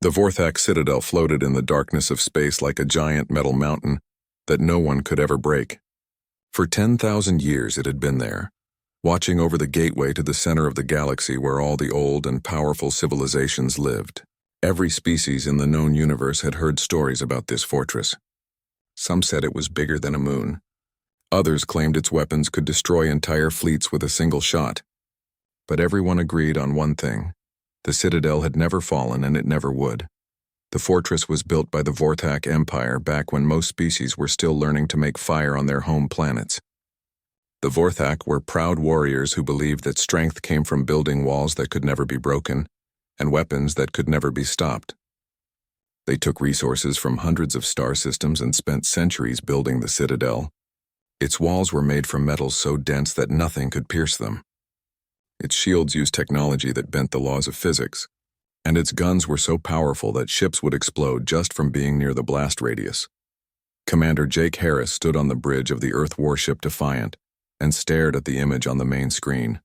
The Vorthak citadel floated in the darkness of space like a giant metal mountain that no one could ever break. For 10,000 years it had been there, watching over the gateway to the center of the galaxy where all the old and powerful civilizations lived. Every species in the known universe had heard stories about this fortress. Some said it was bigger than a moon. Others claimed its weapons could destroy entire fleets with a single shot. But everyone agreed on one thing. The citadel had never fallen, and it never would. The fortress was built by the Vorthak Empire back when most species were still learning to make fire on their home planets. The Vorthak were proud warriors who believed that strength came from building walls that could never be broken, and weapons that could never be stopped. They took resources from hundreds of star systems and spent centuries building the citadel. Its walls were made from metals so dense that nothing could pierce them. Its shields used technology that bent the laws of physics, and its guns were so powerful that ships would explode just from being near the blast radius. Commander Jake Harris stood on the bridge of the Earth warship Defiant and stared at the image on the main screen.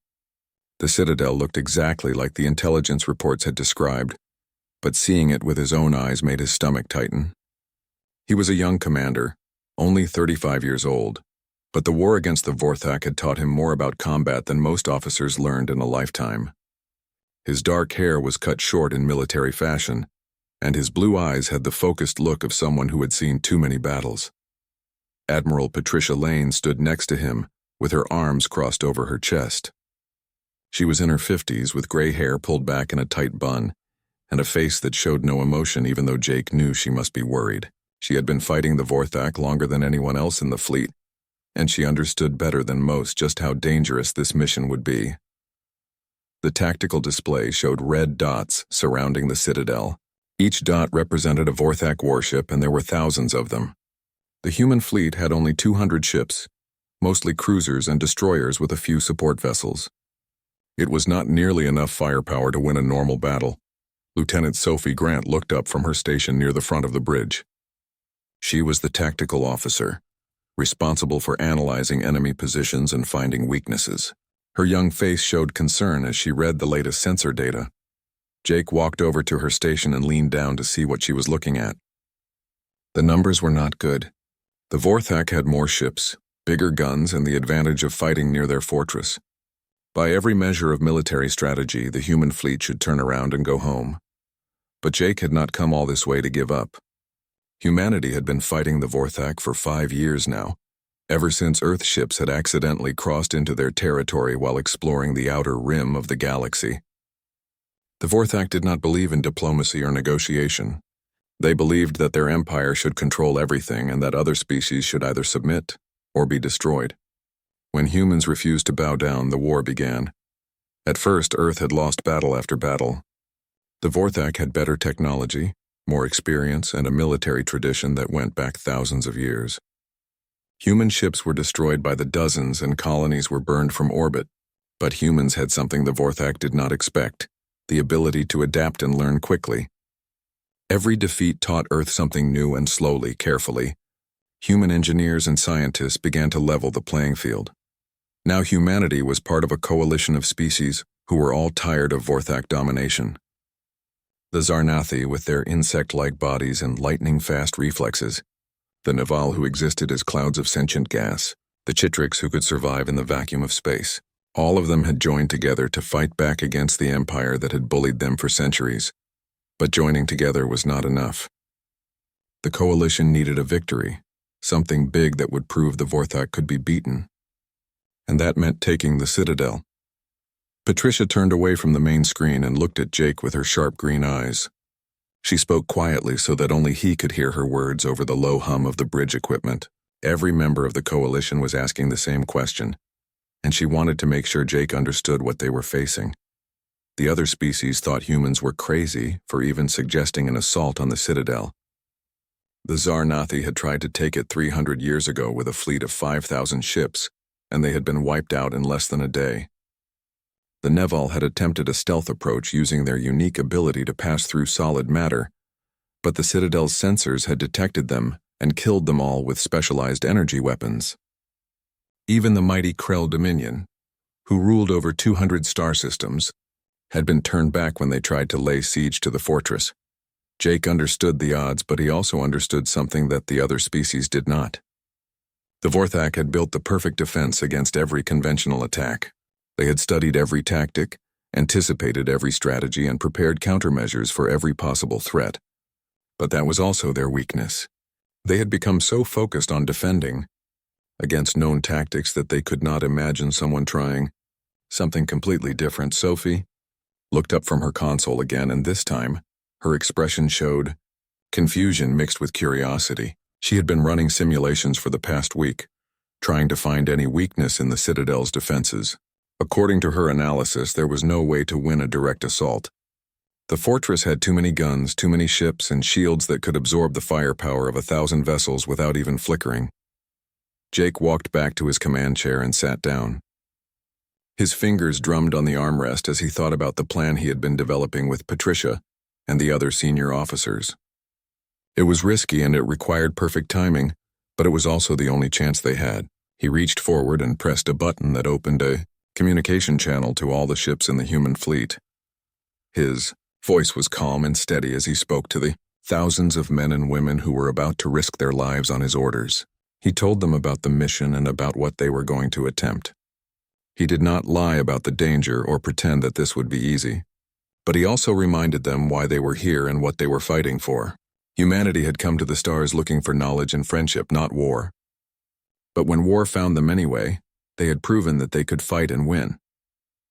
The citadel looked exactly like the intelligence reports had described, but seeing it with his own eyes made his stomach tighten. He was a young commander, only 35 years old, but the war against the Vorthak had taught him more about combat than most officers learned in a lifetime. His dark hair was cut short in military fashion, and his blue eyes had the focused look of someone who had seen too many battles. Admiral Patricia Lane stood next to him, with her arms crossed over her chest. She was in her 50s, with gray hair pulled back in a tight bun, and a face that showed no emotion even though Jake knew she must be worried. She had been fighting the Vorthak longer than anyone else in the fleet, and she understood better than most just how dangerous this mission would be. The tactical display showed red dots surrounding the citadel. Each dot represented a Vorthak warship, and there were thousands of them. The human fleet had only 200 ships, mostly cruisers and destroyers with a few support vessels. It was not nearly enough firepower to win a normal battle. Lieutenant Sophie Grant looked up from her station near the front of the bridge. She was the tactical officer, responsible for analyzing enemy positions and finding weaknesses. Her young face showed concern as she read the latest sensor data. Jake walked over to her station and leaned down to see what she was looking at. The numbers were not good. The Vorthak had more ships, bigger guns, and the advantage of fighting near their fortress. By every measure of military strategy, the human fleet should turn around and go home. But Jake had not come all this way to give up. Humanity had been fighting the Vorthak for 5 years now, ever since Earth ships had accidentally crossed into their territory while exploring the outer rim of the galaxy. The Vorthak did not believe in diplomacy or negotiation. They believed that their empire should control everything and that other species should either submit or be destroyed. When humans refused to bow down, the war began. At first, Earth had lost battle after battle. The Vorthak had better technology, more experience, and a military tradition that went back thousands of years. Human ships were destroyed by the dozens and colonies were burned from orbit, but humans had something the Vorthak did not expect: the ability to adapt and learn quickly. Every defeat taught Earth something new, and slowly, carefully, human engineers and scientists began to level the playing field. Now humanity was part of a coalition of species who were all tired of Vorthak domination. The Zarnathi, with their insect-like bodies and lightning-fast reflexes, the Naval, who existed as clouds of sentient gas, the Chitrix, who could survive in the vacuum of space, all of them had joined together to fight back against the empire that had bullied them for centuries. But joining together was not enough. The coalition needed a victory, something big that would prove the Vorthak could be beaten. And that meant taking the citadel. Patricia turned away from the main screen and looked at Jake with her sharp green eyes. She spoke quietly so that only he could hear her words over the low hum of the bridge equipment. Every member of the coalition was asking the same question, and she wanted to make sure Jake understood what they were facing. The other species thought humans were crazy for even suggesting an assault on the citadel. The Zarnathi had tried to take it 300 years ago with a fleet of 5,000 ships, and they had been wiped out in less than a day. The Neval had attempted a stealth approach using their unique ability to pass through solid matter, but the Citadel's sensors had detected them and killed them all with specialized energy weapons. Even the mighty Krell Dominion, who ruled over 200 star systems, had been turned back when they tried to lay siege to the fortress. Jake understood the odds, but he also understood something that the other species did not. The Vorthak had built the perfect defense against every conventional attack. They had studied every tactic, anticipated every strategy, and prepared countermeasures for every possible threat. But that was also their weakness. They had become so focused on defending against known tactics that they could not imagine someone trying something completely different. Sophie looked up from her console again, and this time, her expression showed confusion mixed with curiosity. She had been running simulations for the past week, trying to find any weakness in the Citadel's defenses. According to her analysis, there was no way to win a direct assault. The fortress had too many guns, too many ships, and shields that could absorb the firepower of 1,000 vessels without even flickering. Jake walked back to his command chair and sat down. His fingers drummed on the armrest as he thought about the plan he had been developing with Patricia and the other senior officers. It was risky and it required perfect timing, but it was also the only chance they had. He reached forward and pressed a button that opened a communication channel to all the ships in the human fleet. His voice was calm and steady as he spoke to the thousands of men and women who were about to risk their lives on his orders. He told them about the mission and about what they were going to attempt. He did not lie about the danger or pretend that this would be easy, but he also reminded them why they were here and what they were fighting for. Humanity had come to the stars looking for knowledge and friendship, not war. But when war found them anyway, they had proven that they could fight and win.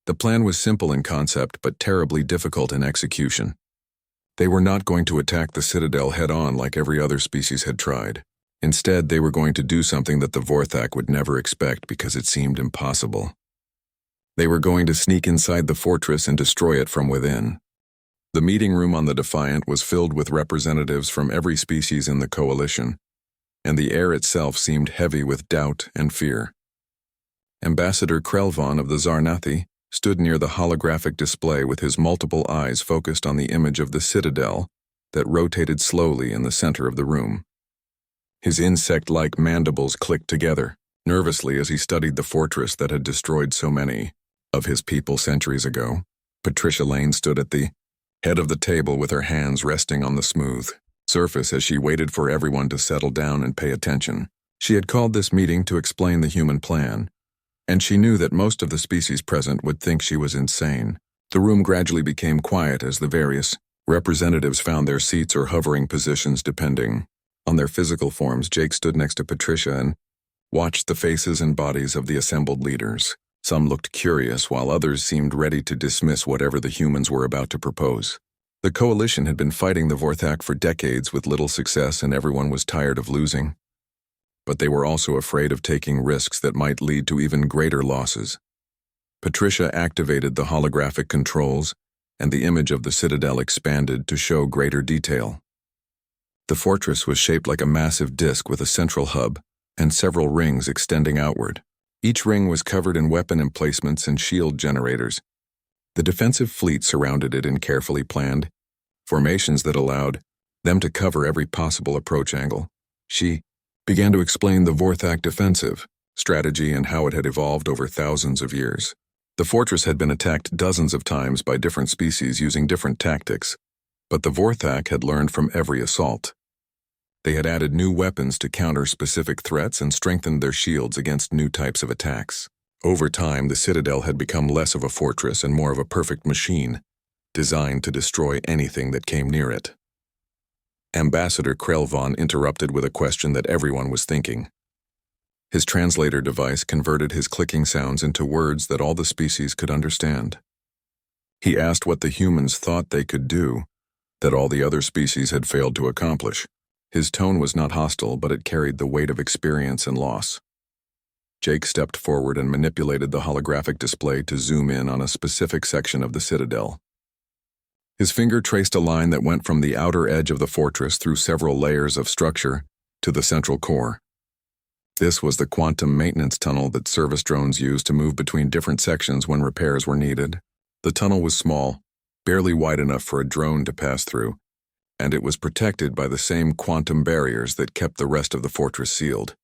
The plan was simple in concept, but terribly difficult in execution. They were not going to attack the Citadel head-on like every other species had tried. Instead, they were going to do something that the Vorthak would never expect because it seemed impossible. They were going to sneak inside the fortress and destroy it from within. The meeting room on the Defiant was filled with representatives from every species in the coalition, and the air itself seemed heavy with doubt and fear. Ambassador Krelvon of the Zarnathi stood near the holographic display with his multiple eyes focused on the image of the Citadel that rotated slowly in the center of the room. His insect-like mandibles clicked together, nervously as he studied the fortress that had destroyed so many of his people centuries ago. Patricia Lane stood at the head of the table with her hands resting on the smooth surface as she waited for everyone to settle down and pay attention. She had called this meeting to explain the human plan, and she knew that most of the species present would think she was insane. The room gradually became quiet as the various representatives found their seats or hovering positions depending on their physical forms. Jake stood next to Patricia and watched the faces and bodies of the assembled leaders. Some looked curious, while others seemed ready to dismiss whatever the humans were about to propose. The coalition had been fighting the Vorthak for decades with little success, and everyone was tired of losing. But they were also afraid of taking risks that might lead to even greater losses. Patricia activated the holographic controls, and the image of the Citadel expanded to show greater detail. The fortress was shaped like a massive disk with a central hub and several rings extending outward. Each ring was covered in weapon emplacements and shield generators. The defensive fleet surrounded it in carefully planned formations that allowed them to cover every possible approach angle. She began to explain the Vorthak defensive strategy and how it had evolved over thousands of years. The fortress had been attacked dozens of times by different species using different tactics, but the Vorthak had learned from every assault. They had added new weapons to counter specific threats and strengthened their shields against new types of attacks. Over time, the Citadel had become less of a fortress and more of a perfect machine, designed to destroy anything that came near it. Ambassador Krelvon interrupted with a question that everyone was thinking. His translator device converted his clicking sounds into words that all the species could understand. He asked what the humans thought they could do, that all the other species had failed to accomplish. His tone was not hostile, but it carried the weight of experience and loss. Jake stepped forward and manipulated the holographic display to zoom in on a specific section of the Citadel. His finger traced a line that went from the outer edge of the fortress through several layers of structure to the central core. This was the quantum maintenance tunnel that service drones used to move between different sections when repairs were needed. The tunnel was small, barely wide enough for a drone to pass through, and it was protected by the same quantum barriers that kept the rest of the fortress sealed.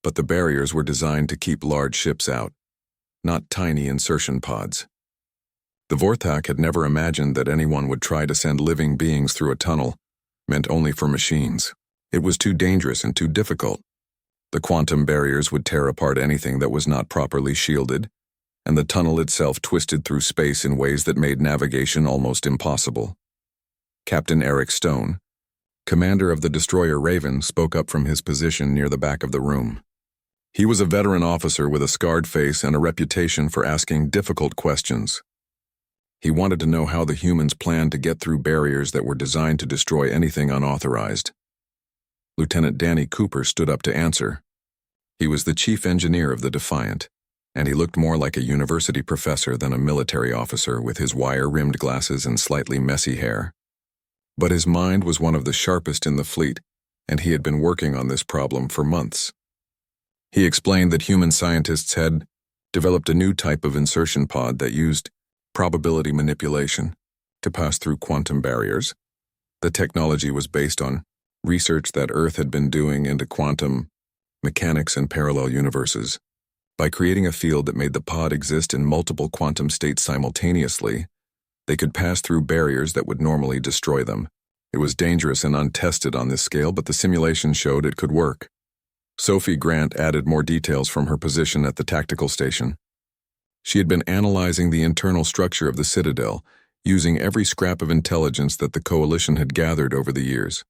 But the barriers were designed to keep large ships out, not tiny insertion pods. The Vorthak had never imagined that anyone would try to send living beings through a tunnel meant only for machines. It was too dangerous and too difficult. The quantum barriers would tear apart anything that was not properly shielded, and the tunnel itself twisted through space in ways that made navigation almost impossible. Captain Eric Stone, commander of the destroyer Raven, spoke up from his position near the back of the room. He was a veteran officer with a scarred face and a reputation for asking difficult questions. He wanted to know how the humans planned to get through barriers that were designed to destroy anything unauthorized. Lieutenant Danny Cooper stood up to answer. He was the chief engineer of the Defiant, and he looked more like a university professor than a military officer with his wire-rimmed glasses and slightly messy hair. But his mind was one of the sharpest in the fleet, and he had been working on this problem for months. He explained that human scientists had developed a new type of insertion pod that used probability manipulation to pass through quantum barriers. The technology was based on research that Earth had been doing into quantum mechanics and parallel universes. By creating a field that made the pod exist in multiple quantum states simultaneously, they could pass through barriers that would normally destroy them. It was dangerous and untested on this scale, but the simulation showed it could work. Sophie Grant added more details from her position at the tactical station. She had been analyzing the internal structure of the Citadel, using every scrap of intelligence that the Coalition had gathered over the years.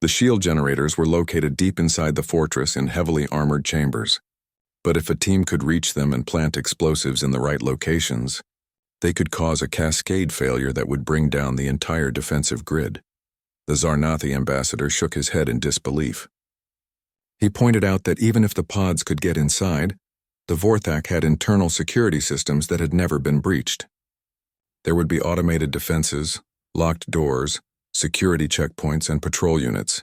The shield generators were located deep inside the fortress in heavily armored chambers. But if a team could reach them and plant explosives in the right locations, they could cause a cascade failure that would bring down the entire defensive grid. The Zarnathi ambassador shook his head in disbelief. He pointed out that even if the pods could get inside, the Vorthak had internal security systems that had never been breached. There would be automated defenses, locked doors, security checkpoints, and patrol units.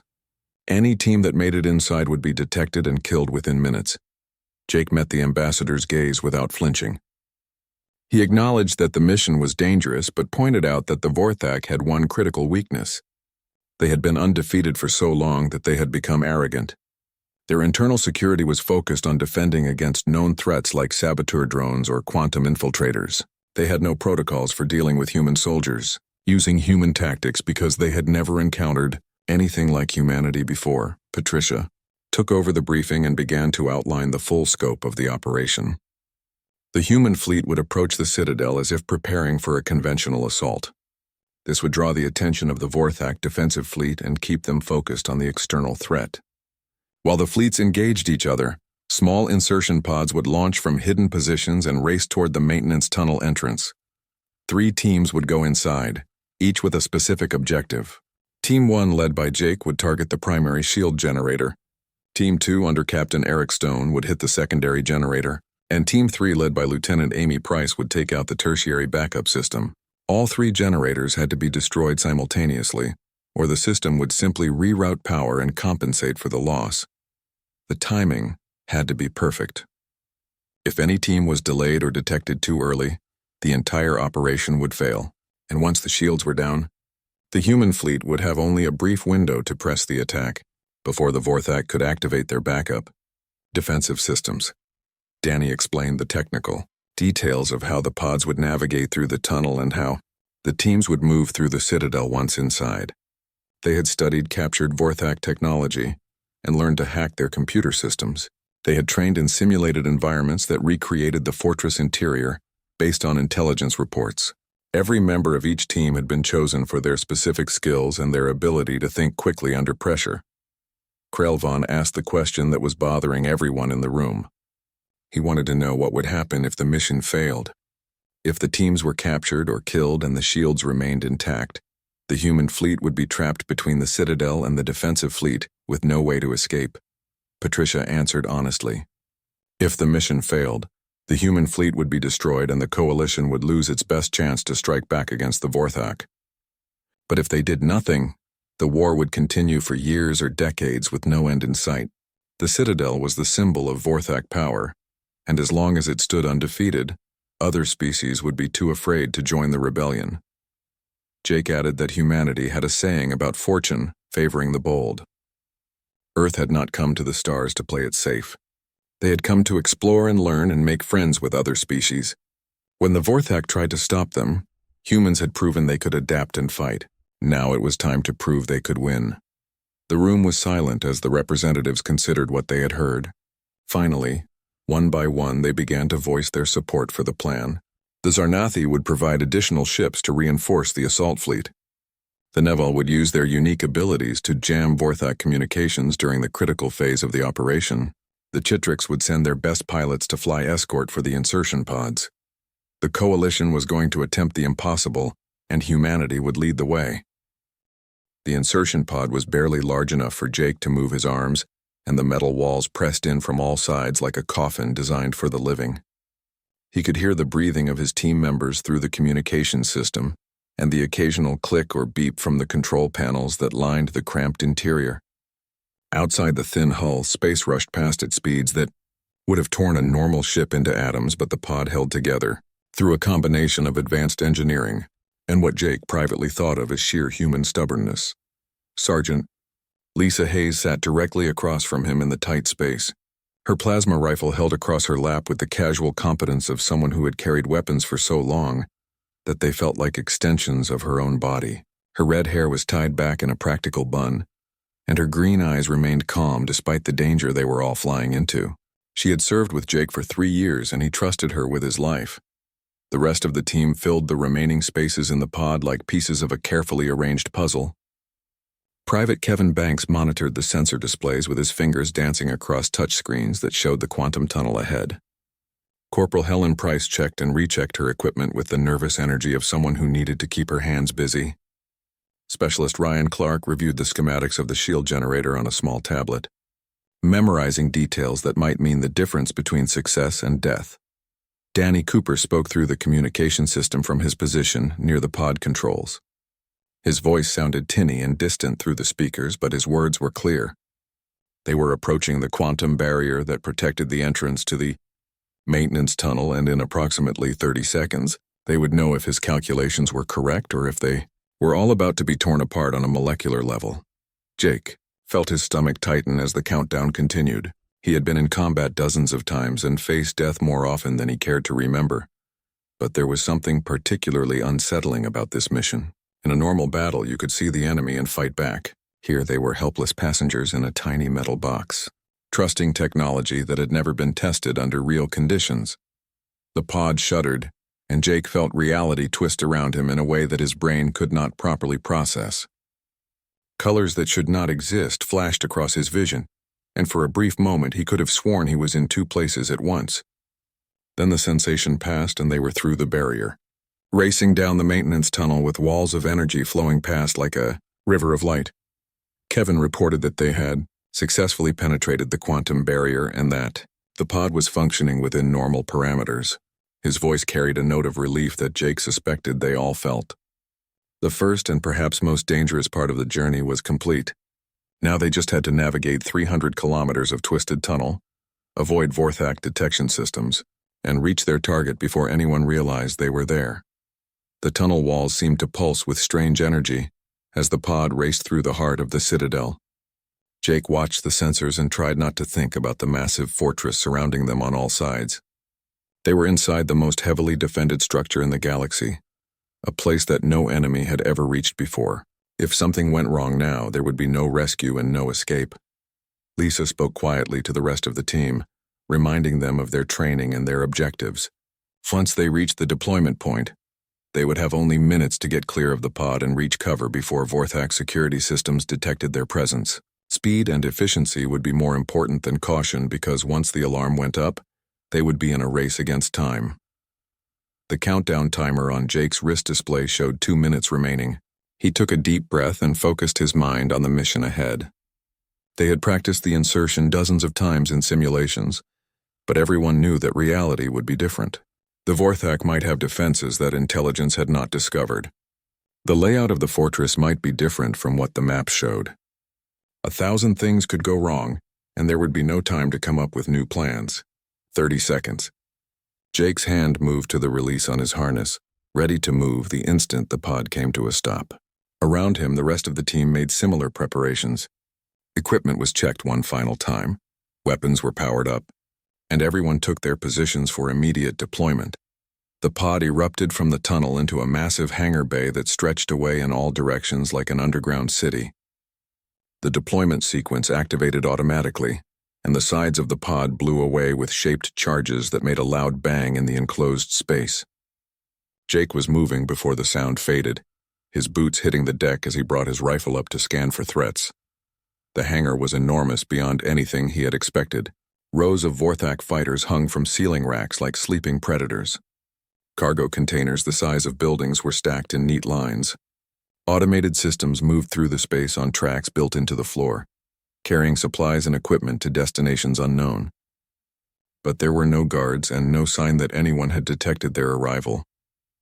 Any team that made it inside would be detected and killed within minutes. Jake met the ambassador's gaze without flinching. He acknowledged that the mission was dangerous, but pointed out that the Vorthak had one critical weakness. They had been undefeated for so long that they had become arrogant. Their internal security was focused on defending against known threats like saboteur drones or quantum infiltrators. They had no protocols for dealing with human soldiers, using human tactics because they had never encountered anything like humanity before. Patricia took over the briefing and began to outline the full scope of the operation. The human fleet would approach the Citadel as if preparing for a conventional assault. This would draw the attention of the Vorthak defensive fleet and keep them focused on the external threat. While the fleets engaged each other, small insertion pods would launch from hidden positions and race toward the maintenance tunnel entrance. 3 teams would go inside, each with a specific objective. Team 1, led by Jake, would target the primary shield generator. Team 2, under Captain Eric Stone, would hit the secondary generator, and Team 3, led by Lieutenant Amy Price, would take out the tertiary backup system. All 3 generators had to be destroyed simultaneously, or the system would simply reroute power and compensate for the loss. The timing had to be perfect. If any team was delayed or detected too early, the entire operation would fail, and once the shields were down, the human fleet would have only a brief window to press the attack before the Vorthak could activate their backup defensive systems. Danny explained the technical details of how the pods would navigate through the tunnel and how the teams would move through the Citadel once inside. They had studied captured Vorthak technology and learned to hack their computer systems. They had trained in simulated environments that recreated the fortress interior based on intelligence reports. Every member of each team had been chosen for their specific skills and their ability to think quickly under pressure. Krelvon asked the question that was bothering everyone in the room. He wanted to know what would happen if the mission failed. If the teams were captured or killed and the shields remained intact, the human fleet would be trapped between the Citadel and the defensive fleet with no way to escape. Patricia answered honestly. If the mission failed, the human fleet would be destroyed and the Coalition would lose its best chance to strike back against the Vorthak. But if they did nothing, the war would continue for years or decades with no end in sight. The Citadel was the symbol of Vorthak power, and as long as it stood undefeated, other species would be too afraid to join the rebellion. Jake added that humanity had a saying about fortune favoring the bold. Earth had not come to the stars to play it safe. They had come to explore and learn and make friends with other species. When the Vorthak tried to stop them, humans had proven they could adapt and fight. Now it was time to prove they could win. The room was silent as the representatives considered what they had heard. Finally, one by one, they began to voice their support for the plan. The Zarnathi would provide additional ships to reinforce the assault fleet. The Neval would use their unique abilities to jam Vorthak communications during the critical phase of the operation. The Chitrix would send their best pilots to fly escort for the insertion pods. The coalition was going to attempt the impossible, and humanity would lead the way. The insertion pod was barely large enough for Jake to move his arms, and the metal walls pressed in from all sides like a coffin designed for the living. He could hear the breathing of his team members through the communications system, and the occasional click or beep from the control panels that lined the cramped interior. Outside the thin hull, space rushed past at speeds that would have torn a normal ship into atoms, but the pod held together through a combination of advanced engineering and what Jake privately thought of as sheer human stubbornness. Sergeant Lisa Hayes sat directly across from him in the tight space, her plasma rifle held across her lap with the casual competence of someone who had carried weapons for so long that they felt like extensions of her own body. Her red hair was tied back in a practical bun, and her green eyes remained calm despite the danger they were all flying into. She had served with Jake for 3 years, and he trusted her with his life. The rest of the team filled the remaining spaces in the pod like pieces of a carefully arranged puzzle. Private Kevin Banks monitored the sensor displays with his fingers dancing across touchscreens that showed the quantum tunnel ahead. Corporal Helen Price checked and rechecked her equipment with the nervous energy of someone who needed to keep her hands busy. Specialist Ryan Clark reviewed the schematics of the shield generator on a small tablet, memorizing details that might mean the difference between success and death. Danny Cooper spoke through the communication system from his position near the pod controls. His voice sounded tinny and distant through the speakers, but his words were clear. They were approaching the quantum barrier that protected the entrance to the maintenance tunnel, and in approximately 30 seconds, they would know if his calculations were correct or if they were all about to be torn apart on a molecular level. Jake felt his stomach tighten as the countdown continued. He had been in combat dozens of times and faced death more often than he cared to remember. But there was something particularly unsettling about this mission. In a normal battle, you could see the enemy and fight back. Here they were helpless passengers in a tiny metal box, trusting technology that had never been tested under real conditions. The pod shuddered, and Jake felt reality twist around him in a way that his brain could not properly process. Colors that should not exist flashed across his vision, and for a brief moment he could have sworn he was in 2 places at once. Then the sensation passed and they were through the barrier, racing down the maintenance tunnel with walls of energy flowing past like a river of light. Kevin reported that they had successfully penetrated the quantum barrier and that the pod was functioning within normal parameters. His voice carried a note of relief that Jake suspected they all felt. The first and perhaps most dangerous part of the journey was complete. Now they just had to navigate 300 kilometers of twisted tunnel, avoid Vorthak detection systems, and reach their target before anyone realized they were there. The tunnel walls seemed to pulse with strange energy as the pod raced through the heart of the citadel. Jake watched the sensors and tried not to think about the massive fortress surrounding them on all sides. They were inside the most heavily defended structure in the galaxy, a place that no enemy had ever reached before. If something went wrong now, there would be no rescue and no escape. Lisa spoke quietly to the rest of the team, reminding them of their training and their objectives. Once they reached the deployment point, they would have only minutes to get clear of the pod and reach cover before Vorthak security systems detected their presence. Speed and efficiency would be more important than caution because once the alarm went up, they would be in a race against time. The countdown timer on Jake's wrist display showed 2 minutes remaining. He took a deep breath and focused his mind on the mission ahead. They had practiced the insertion dozens of times in simulations, but everyone knew that reality would be different. The Vorthak might have defenses that intelligence had not discovered. The layout of the fortress might be different from what the map showed. 1,000 things could go wrong, and there would be no time to come up with new plans. 30 seconds. Jake's hand moved to the release on his harness, ready to move the instant the pod came to a stop. Around him, the rest of the team made similar preparations. Equipment was checked one final time, weapons were powered up, and everyone took their positions for immediate deployment. The pod erupted from the tunnel into a massive hangar bay that stretched away in all directions like an underground city. The deployment sequence activated automatically, and the sides of the pod blew away with shaped charges that made a loud bang in the enclosed space. Jake was moving before the sound faded, his boots hitting the deck as he brought his rifle up to scan for threats. The hangar was enormous beyond anything he had expected. Rows of Vorthak fighters hung from ceiling racks like sleeping predators. Cargo containers the size of buildings were stacked in neat lines. Automated systems moved through the space on tracks built into the floor, carrying supplies and equipment to destinations unknown. But there were no guards and no sign that anyone had detected their arrival.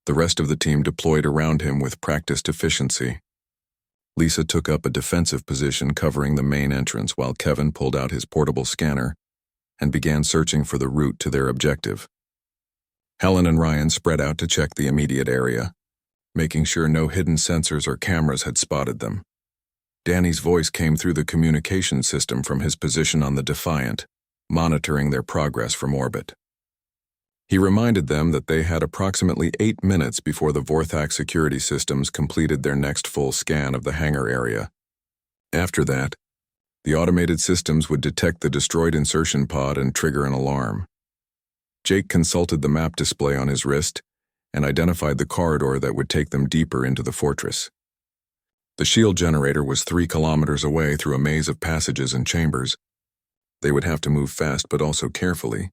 The rest of the team deployed around him with practiced efficiency. Lisa took up a defensive position covering the main entrance while Kevin pulled out his portable scanner and began searching for the route to their objective. Helen and Ryan spread out to check the immediate area, making sure no hidden sensors or cameras had spotted them. Danny's voice came through the communication system from his position on the Defiant, monitoring their progress from orbit. He reminded them that they had approximately 8 minutes before the Vorthak security systems completed their next full scan of the hangar area. After that, the automated systems would detect the destroyed insertion pod and trigger an alarm. Jake consulted the map display on his wrist and identified the corridor that would take them deeper into the fortress. The shield generator was 3 kilometers away through a maze of passages and chambers. They would have to move fast but also carefully,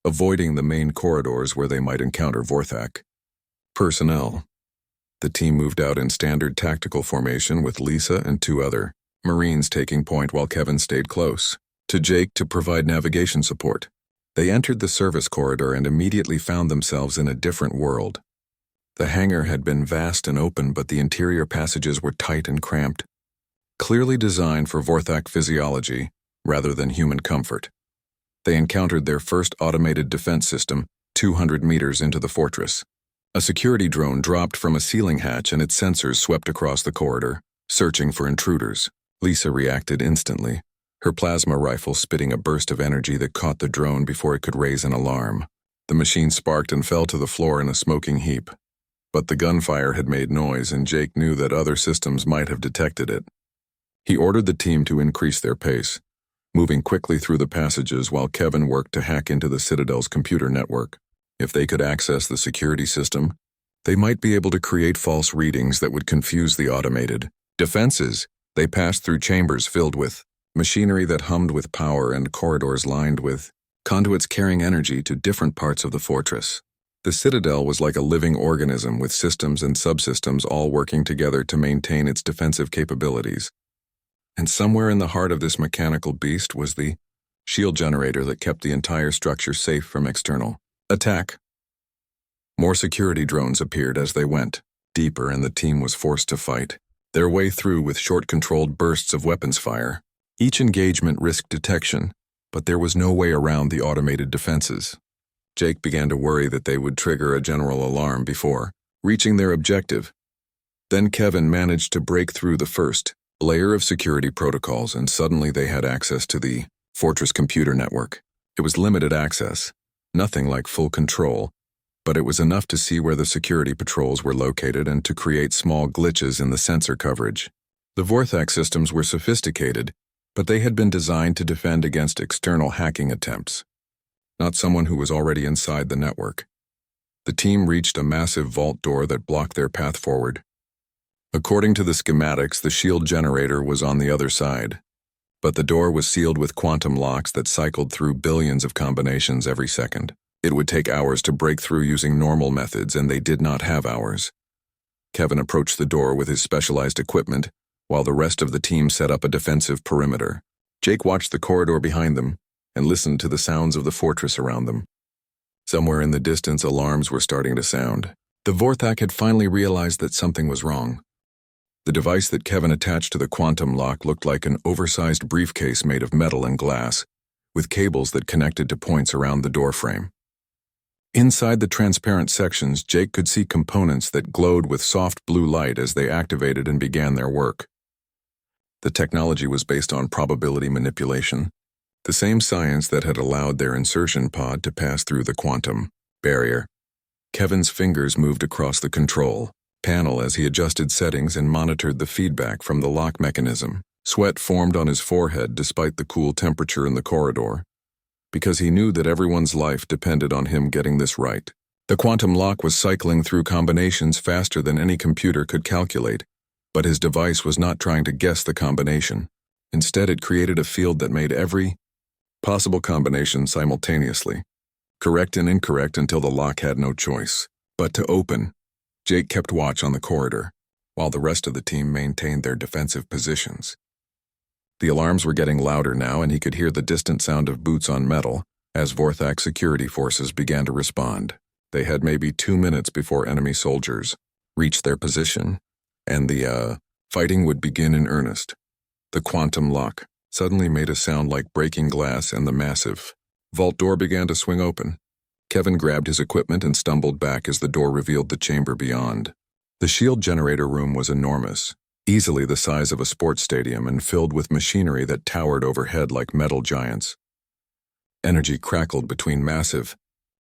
avoiding the main corridors where they might encounter Vorthak. Personnel. The team moved out in standard tactical formation with Lisa and 2 other Marines taking point while Kevin stayed close to Jake to provide navigation support. They entered the service corridor and immediately found themselves in a different world. The hangar had been vast and open, but the interior passages were tight and cramped, clearly designed for Vorthak physiology rather than human comfort. They encountered their first automated defense system 200 meters into the fortress. A security drone dropped from a ceiling hatch and its sensors swept across the corridor, searching for intruders. Lisa reacted instantly, her plasma rifle spitting a burst of energy that caught the drone before it could raise an alarm. The machine sparked and fell to the floor in a smoking heap. But the gunfire had made noise, and Jake knew that other systems might have detected it. He ordered the team to increase their pace, moving quickly through the passages while Kevin worked to hack into the Citadel's computer network. If they could access the security system, they might be able to create false readings that would confuse the automated defenses. They passed through chambers filled with machinery that hummed with power and corridors lined with conduits carrying energy to different parts of the fortress. The Citadel was like a living organism with systems and subsystems all working together to maintain its defensive capabilities. And somewhere in the heart of this mechanical beast was the shield generator that kept the entire structure safe from external attack. More security drones appeared as they went deeper, and the team was forced to fight their way through with short-controlled bursts of weapons fire. Each engagement risked detection, but there was no way around the automated defenses. Jake began to worry that they would trigger a general alarm before reaching their objective. Then Kevin managed to break through the first layer of security protocols, and suddenly they had access to the fortress computer network. It was limited access, nothing like full control, but it was enough to see where the security patrols were located and to create small glitches in the sensor coverage. The Vorthak systems were sophisticated, but they had been designed to defend against external hacking attempts, not someone who was already inside the network. The team reached a massive vault door that blocked their path forward. According to the schematics, the shield generator was on the other side, but the door was sealed with quantum locks that cycled through billions of combinations every second. It would take hours to break through using normal methods, and they did not have hours. Kevin approached the door with his specialized equipment, while the rest of the team set up a defensive perimeter. Jake watched the corridor behind them and listened to the sounds of the fortress around them. Somewhere in the distance, alarms were starting to sound. The Vorthak had finally realized that something was wrong. The device that Kevin attached to the quantum lock looked like an oversized briefcase made of metal and glass, with cables that connected to points around the doorframe. Inside the transparent sections, Jake could see components that glowed with soft blue light as they activated and began their work. The technology was based on probability manipulation, the same science that had allowed their insertion pod to pass through the quantum barrier. Kevin's fingers moved across the control panel as he adjusted settings and monitored the feedback from the lock mechanism. Sweat formed on his forehead despite the cool temperature in the corridor, because he knew that everyone's life depended on him getting this right. The quantum lock was cycling through combinations faster than any computer could calculate, but his device was not trying to guess the combination. Instead, it created a field that made every possible combination simultaneously, correct and incorrect until the lock had no choice but to open. Jake kept watch on the corridor, while the rest of the team maintained their defensive positions. The alarms were getting louder now, and he could hear the distant sound of boots on metal as Vorthak security forces began to respond. They had maybe 2 minutes before enemy soldiers reached their position, and the fighting would begin in earnest. The quantum lock suddenly made a sound like breaking glass, and the massive vault door began to swing open. Kevin grabbed his equipment and stumbled back as the door revealed the chamber beyond. The shield generator room was enormous, easily the size of a sports stadium and filled with machinery that towered overhead like metal giants. Energy crackled between massive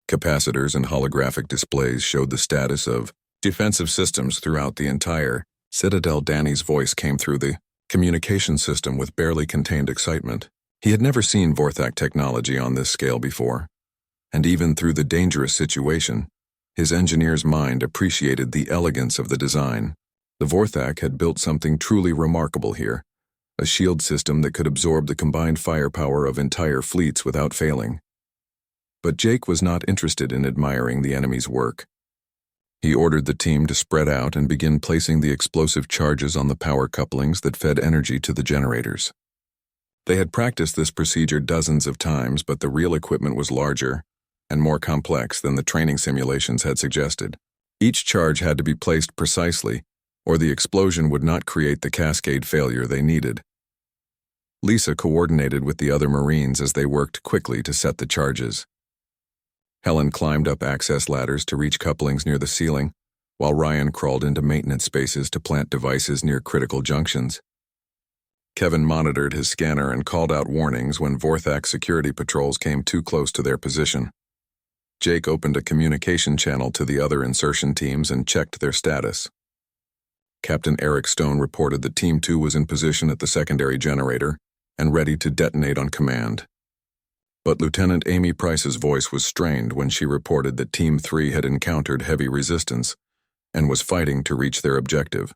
capacitors, and holographic displays showed the status of defensive systems throughout the entire citadel. Danny's voice came through the communication system with barely contained excitement. He had never seen Vorthak technology on this scale before, and even through the dangerous situation, his engineer's mind appreciated the elegance of the design. The Vorthak had built something truly remarkable here, a shield system that could absorb the combined firepower of entire fleets without failing. But Jake was not interested in admiring the enemy's work. He ordered the team to spread out and begin placing the explosive charges on the power couplings that fed energy to the generators. They had practiced this procedure dozens of times, but the real equipment was larger and more complex than the training simulations had suggested. Each charge had to be placed precisely, or the explosion would not create the cascade failure they needed. Lisa coordinated with the other Marines as they worked quickly to set the charges. Helen climbed up access ladders to reach couplings near the ceiling, while Ryan crawled into maintenance spaces to plant devices near critical junctions. Kevin monitored his scanner and called out warnings when Vorthak security patrols came too close to their position. Jake opened a communication channel to the other insertion teams and checked their status. Captain Eric Stone reported that Team 2 was in position at the secondary generator and ready to detonate on command. But Lieutenant Amy Price's voice was strained when she reported that Team 3 had encountered heavy resistance and was fighting to reach their objective.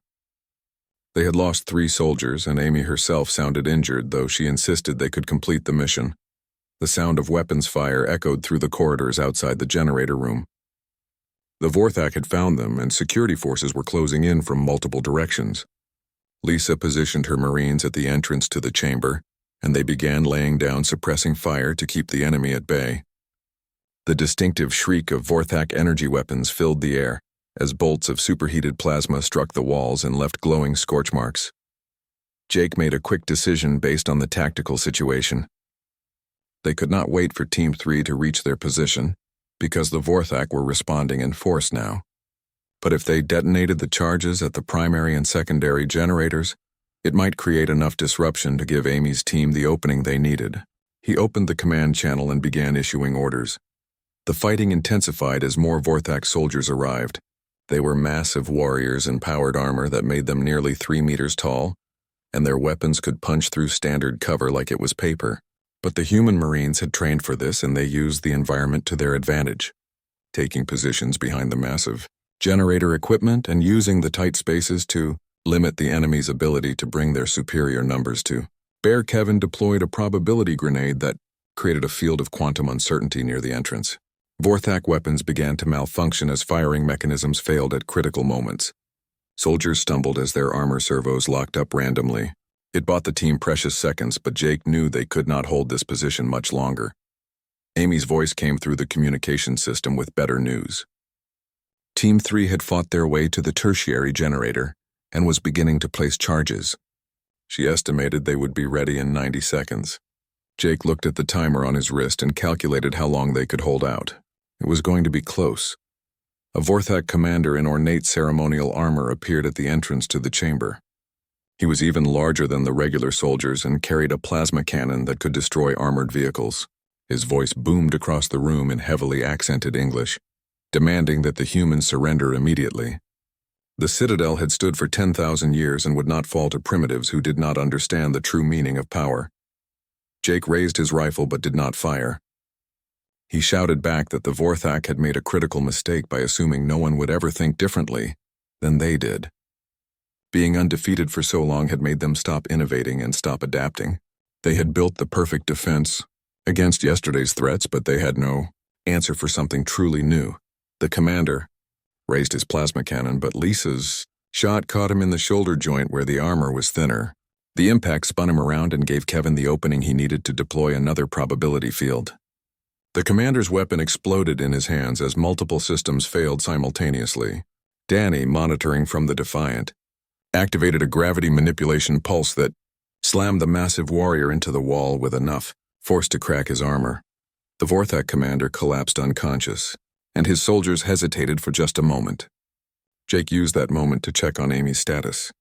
They had lost 3 soldiers, and Amy herself sounded injured, though she insisted they could complete the mission. The sound of weapons fire echoed through the corridors outside the generator room. The Vorthak had found them, and security forces were closing in from multiple directions. Lisa positioned her Marines at the entrance to the chamber, and they began laying down suppressing fire to keep the enemy at bay. The distinctive shriek of Vorthak energy weapons filled the air as bolts of superheated plasma struck the walls and left glowing scorch marks. Jake made a quick decision based on the tactical situation. They could not wait for Team 3 to reach their position, because the Vorthak were responding in force now. But if they detonated the charges at the primary and secondary generators, it might create enough disruption to give Amy's team the opening they needed. He opened the command channel and began issuing orders. The fighting intensified as more Vorthak soldiers arrived. They were massive warriors in powered armor that made them nearly 3 meters tall, and their weapons could punch through standard cover like it was paper. But the human Marines had trained for this, and they used the environment to their advantage, taking positions behind the massive generator equipment and using the tight spaces to limit the enemy's ability to bring their superior numbers to bear. Kevin deployed a probability grenade that created a field of quantum uncertainty near the entrance. Vorthak weapons began to malfunction as firing mechanisms failed at critical moments. Soldiers stumbled as their armor servos locked up randomly. It bought the team precious seconds, but Jake knew they could not hold this position much longer. Amy's voice came through the communication system with better news. Team 3 had fought their way to the tertiary generator and was beginning to place charges. She estimated they would be ready in 90 seconds. Jake looked at the timer on his wrist and calculated how long they could hold out. It was going to be close. A Vorthak commander in ornate ceremonial armor appeared at the entrance to the chamber. He was even larger than the regular soldiers and carried a plasma cannon that could destroy armored vehicles. His voice boomed across the room in heavily accented English. demanding that the humans surrender immediately. The Citadel had stood for 10,000 years and would not fall to primitives who did not understand the true meaning of power. Jake raised his rifle but did not fire. He shouted back that the Vorthak had made a critical mistake by assuming no one would ever think differently than they did. Being undefeated for so long had made them stop innovating and stop adapting. They had built the perfect defense against yesterday's threats, but they had no answer for something truly new. The commander raised his plasma cannon, but Lisa's shot caught him in the shoulder joint where the armor was thinner. The impact spun him around and gave Kevin the opening he needed to deploy another probability field. The commander's weapon exploded in his hands as multiple systems failed simultaneously. Danny, monitoring from the Defiant, activated a gravity manipulation pulse that slammed the massive warrior into the wall with enough force to crack his armor. The Vorthak commander collapsed unconscious, and his soldiers hesitated for just a moment. Jake used that moment to check on Amy's status.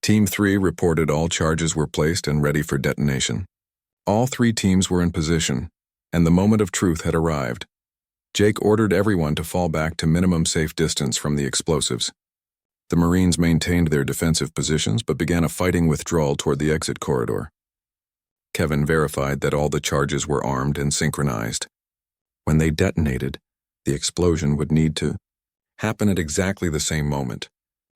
Team 3 reported all charges were placed and ready for detonation. All 3 teams were in position, and the moment of truth had arrived. Jake ordered everyone to fall back to minimum safe distance from the explosives. The Marines maintained their defensive positions but began a fighting withdrawal toward the exit corridor. Kevin verified that all the charges were armed and synchronized. When they detonated, the explosion would need to happen at exactly the same moment,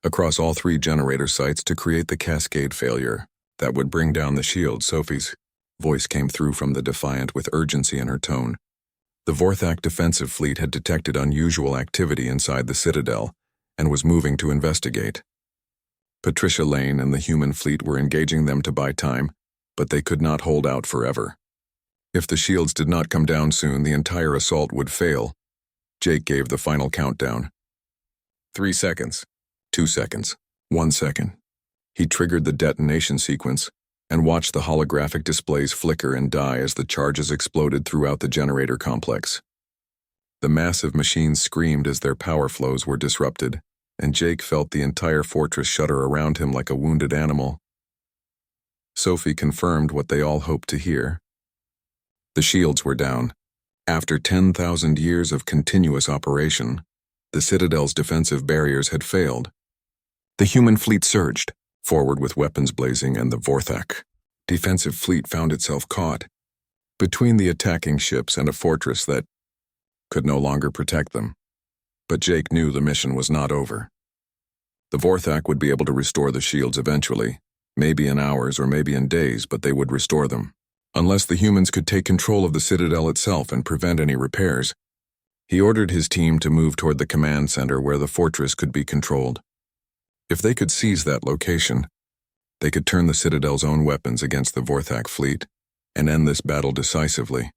across all 3 generator sites to create the cascade failure that would bring down the shield. Sophie's voice came through from the Defiant with urgency in her tone. The Vorthak defensive fleet had detected unusual activity inside the Citadel and was moving to investigate. Patricia Lane and the human fleet were engaging them to buy time, but they could not hold out forever. If the shields did not come down soon, the entire assault would fail. Jake gave the final countdown. 3 seconds, 2 seconds, 1 second. He triggered the detonation sequence and watched the holographic displays flicker and die as the charges exploded throughout the generator complex. The massive machines screamed as their power flows were disrupted, and Jake felt the entire fortress shudder around him like a wounded animal. Sophie confirmed what they all hoped to hear. The shields were down. After 10,000 years of continuous operation, the Citadel's defensive barriers had failed. The human fleet surged forward with weapons blazing, and the Vorthak defensive fleet found itself caught between the attacking ships and a fortress that could no longer protect them. But Jake knew the mission was not over. The Vorthak would be able to restore the shields eventually, maybe in hours or maybe in days, but they would restore them. Unless the humans could take control of the Citadel itself and prevent any repairs. He ordered his team to move toward the command center where the fortress could be controlled. If they could seize that location, they could turn the Citadel's own weapons against the Vorthak fleet and end this battle decisively.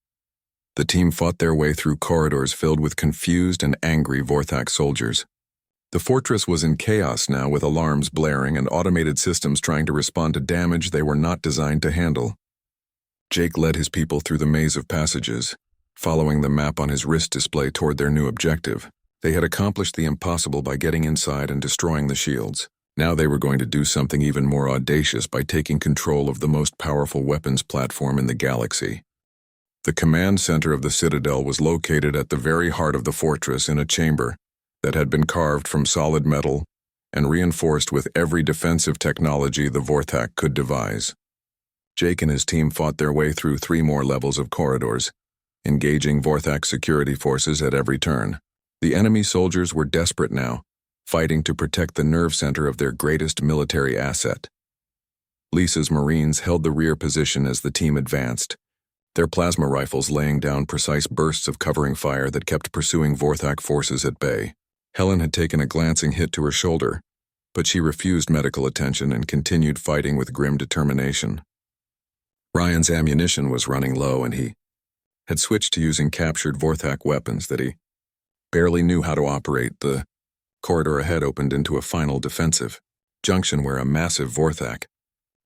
The team fought their way through corridors filled with confused and angry Vorthak soldiers. The fortress was in chaos now, with alarms blaring and automated systems trying to respond to damage they were not designed to handle. Jake led his people through the maze of passages, following the map on his wrist display toward their new objective. They had accomplished the impossible by getting inside and destroying the shields. Now they were going to do something even more audacious by taking control of the most powerful weapons platform in the galaxy. The command center of the Citadel was located at the very heart of the fortress in a chamber that had been carved from solid metal and reinforced with every defensive technology the Vorthak could devise. Jake and his team fought their way through 3 more levels of corridors, engaging Vorthak security forces at every turn. The enemy soldiers were desperate now, fighting to protect the nerve center of their greatest military asset. Lisa's Marines held the rear position as the team advanced, their plasma rifles laying down precise bursts of covering fire that kept pursuing Vorthak forces at bay. Helen had taken a glancing hit to her shoulder, but she refused medical attention and continued fighting with grim determination. Ryan's ammunition was running low, and he had switched to using captured Vorthak weapons that he barely knew how to operate. The corridor ahead opened into a final defensive junction where a massive Vorthak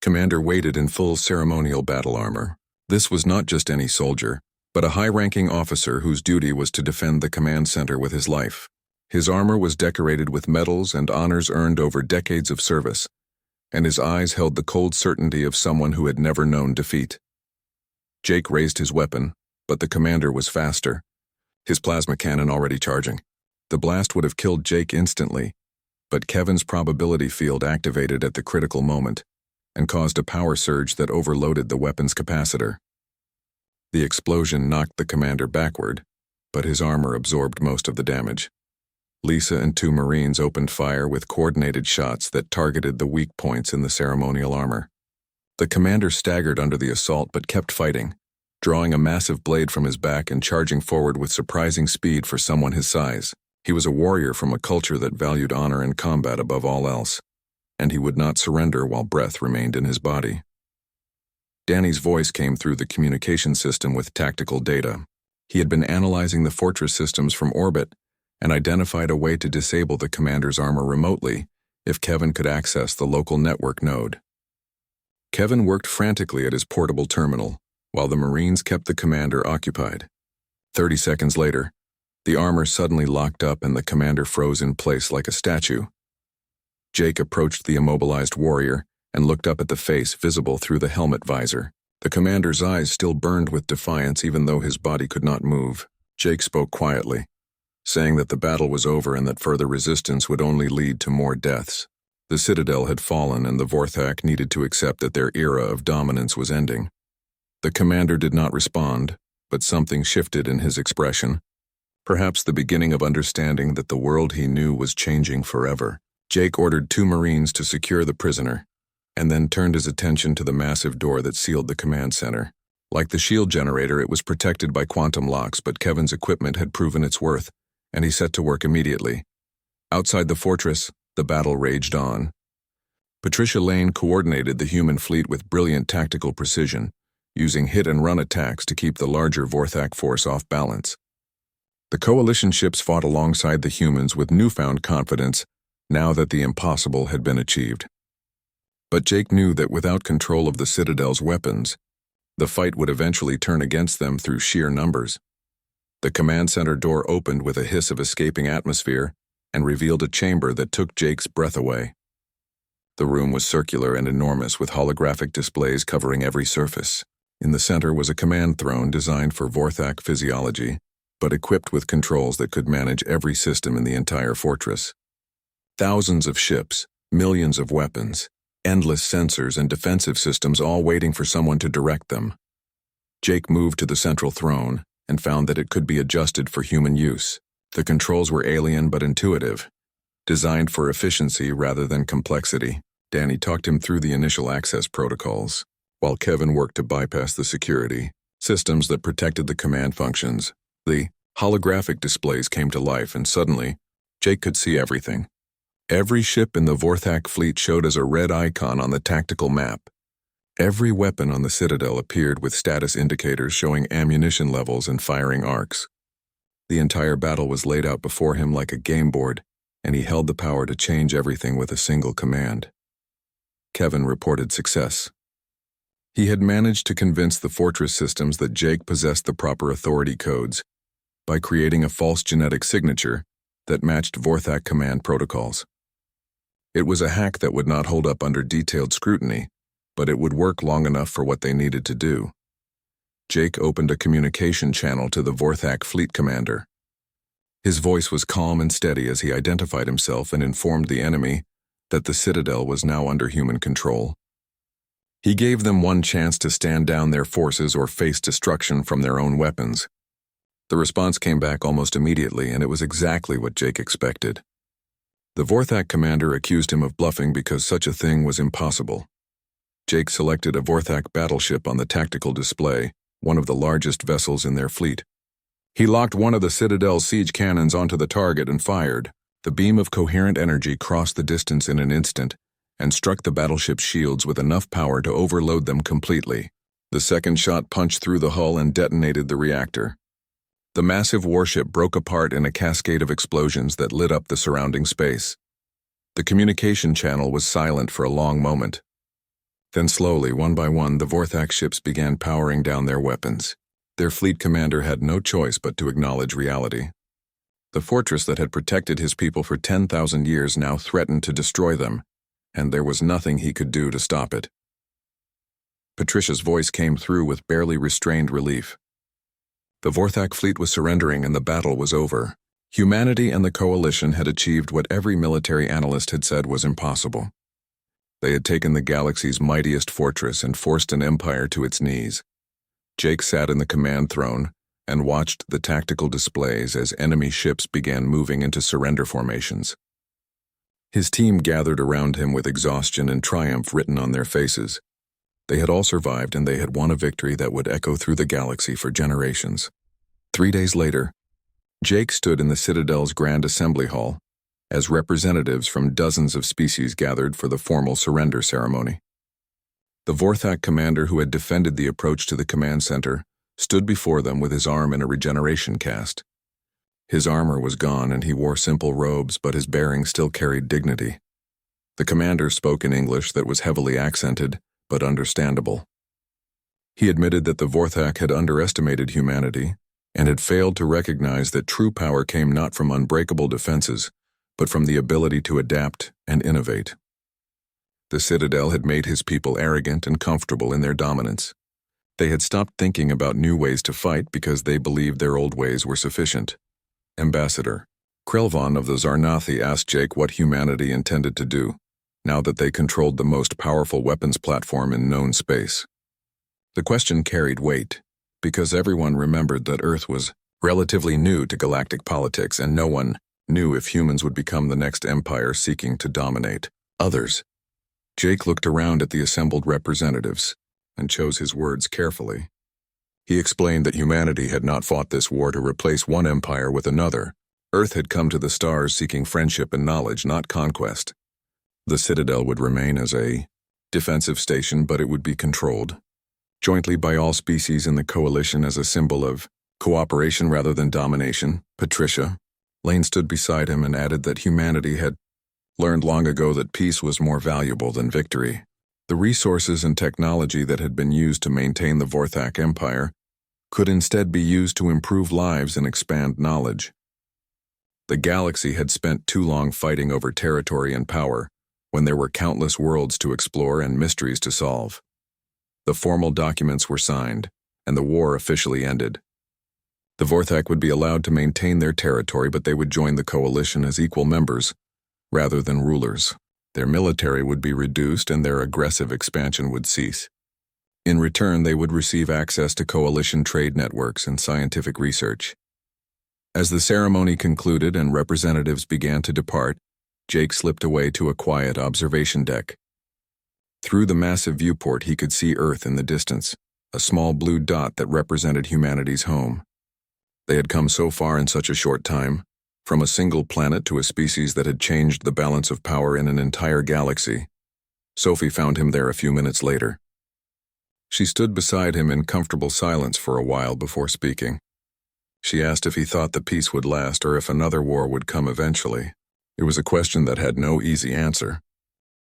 commander waited in full ceremonial battle armor. This was not just any soldier, but a high-ranking officer whose duty was to defend the command center with his life. His armor was decorated with medals and honors earned over decades of service, and his eyes held the cold certainty of someone who had never known defeat. Jake raised his weapon, but the commander was faster, his plasma cannon already charging. The blast would have killed Jake instantly, but Kevin's probability field activated at the critical moment and caused a power surge that overloaded the weapon's capacitor. The explosion knocked the commander backward, but his armor absorbed most of the damage. Lisa and 2 Marines opened fire with coordinated shots that targeted the weak points in the ceremonial armor. The commander staggered under the assault but kept fighting, drawing a massive blade from his back and charging forward with surprising speed for someone his size. He was a warrior from a culture that valued honor and combat above all else, and he would not surrender while breath remained in his body. Danny's voice came through the communication system with tactical data. He had been analyzing the fortress systems from orbit and identified a way to disable the commander's armor remotely if Kevin could access the local network node. Kevin worked frantically at his portable terminal, while the Marines kept the commander occupied. 30 seconds later, the armor suddenly locked up and the commander froze in place like a statue. Jake approached the immobilized warrior and looked up at the face visible through the helmet visor. The commander's eyes still burned with defiance even though his body could not move. Jake spoke quietly, saying that the battle was over and that further resistance would only lead to more deaths. The Citadel had fallen and the Vorthak needed to accept that their era of dominance was ending. The commander did not respond, but something shifted in his expression. Perhaps the beginning of understanding that the world he knew was changing forever. Jake ordered 2 Marines to secure the prisoner, and then turned his attention to the massive door that sealed the command center. Like the shield generator, it was protected by quantum locks, but Kevin's equipment had proven its worth, and he set to work immediately. Outside the fortress, the battle raged on. Patricia Lane coordinated the human fleet with brilliant tactical precision, using hit-and-run attacks to keep the larger Vorthak force off balance. The coalition ships fought alongside the humans with newfound confidence now that the impossible had been achieved. But Jake knew that without control of the Citadel's weapons, the fight would eventually turn against them through sheer numbers. The command center door opened with a hiss of escaping atmosphere and revealed a chamber that took Jake's breath away. The room was circular and enormous with holographic displays covering every surface. In the center was a command throne designed for Vorthak physiology, but equipped with controls that could manage every system in the entire fortress. Thousands of ships, millions of weapons, endless sensors and defensive systems all waiting for someone to direct them. Jake moved to the central throne and found that it could be adjusted for human use. The controls were alien but intuitive, designed for efficiency rather than complexity. Danny talked him through the initial access protocols, while Kevin worked to bypass the security systems that protected the command functions. The holographic displays came to life, and suddenly, Jake could see everything. Every ship in the Vorthak fleet showed as a red icon on the tactical map. Every weapon on the Citadel appeared with status indicators showing ammunition levels and firing arcs. The entire battle was laid out before him like a game board, and he held the power to change everything with a single command. Kevin reported success. He had managed to convince the fortress systems that Jake possessed the proper authority codes by creating a false genetic signature that matched Vorthak command protocols. It was a hack that would not hold up under detailed scrutiny, but it would work long enough for what they needed to do. Jake opened a communication channel to the Vorthak fleet commander. His voice was calm and steady as he identified himself and informed the enemy that the Citadel was now under human control. He gave them one chance to stand down their forces or face destruction from their own weapons. The response came back almost immediately, and it was exactly what Jake expected. The Vorthak commander accused him of bluffing because such a thing was impossible. Jake selected a Vorthak battleship on the tactical display, one of the largest vessels in their fleet. He locked one of the Citadel's siege cannons onto the target and fired. The beam of coherent energy crossed the distance in an instant and struck the battleship's shields with enough power to overload them completely. The second shot punched through the hull and detonated the reactor. The massive warship broke apart in a cascade of explosions that lit up the surrounding space. The communication channel was silent for a long moment. Then slowly, one by one, the Vorthak ships began powering down their weapons. Their fleet commander had no choice but to acknowledge reality. The fortress that had protected his people for 10,000 years now threatened to destroy them, and there was nothing he could do to stop it. Patricia's voice came through with barely restrained relief. The Vorthak fleet was surrendering and the battle was over. Humanity and the Coalition had achieved what every military analyst had said was impossible. They had taken the galaxy's mightiest fortress and forced an empire to its knees. Jake sat in the command throne and watched the tactical displays as enemy ships began moving into surrender formations. His team gathered around him with exhaustion and triumph written on their faces. They had all survived, and they had won a victory that would echo through the galaxy for generations. 3 days later, Jake stood in the Citadel's Grand Assembly Hall as representatives from dozens of species gathered for the formal surrender ceremony. The Vorthak commander who had defended the approach to the command center stood before them with his arm in a regeneration cast. His armor was gone and he wore simple robes, but his bearing still carried dignity. The commander spoke in English that was heavily accented, but understandable. He admitted that the Vorthak had underestimated humanity and had failed to recognize that true power came not from unbreakable defenses, but from the ability to adapt and innovate. The Citadel had made his people arrogant and comfortable in their dominance. They had stopped thinking about new ways to fight because they believed their old ways were sufficient. Ambassador Krelvon of the Zarnathi asked Jake what humanity intended to do, now that they controlled the most powerful weapons platform in known space. The question carried weight, because everyone remembered that Earth was relatively new to galactic politics and no one knew if humans would become the next empire seeking to dominate others. Jake looked around at the assembled representatives and chose his words carefully. He explained that humanity had not fought this war to replace one empire with another. Earth had come to the stars seeking friendship and knowledge, not conquest. The Citadel would remain as a defensive station, but it would be controlled jointly by all species in the Coalition as a symbol of cooperation rather than domination. Patricia Lane stood beside him and added that humanity had learned long ago that peace was more valuable than victory. The resources and technology that had been used to maintain the Vorthak Empire could instead be used to improve lives and expand knowledge. The galaxy had spent too long fighting over territory and power, when there were countless worlds to explore and mysteries to solve. The formal documents were signed, and the war officially ended. The Vorthak would be allowed to maintain their territory, but they would join the Coalition as equal members, rather than rulers. Their military would be reduced and their aggressive expansion would cease. In return, they would receive access to Coalition trade networks and scientific research. As the ceremony concluded and representatives began to depart, Jake slipped away to a quiet observation deck. Through the massive viewport, he could see Earth in the distance, a small blue dot that represented humanity's home. They had come so far in such a short time, from a single planet to a species that had changed the balance of power in an entire galaxy. Sophie found him there a few minutes later. She stood beside him in comfortable silence for a while before speaking. She asked if he thought the peace would last or if another war would come eventually. It was a question that had no easy answer.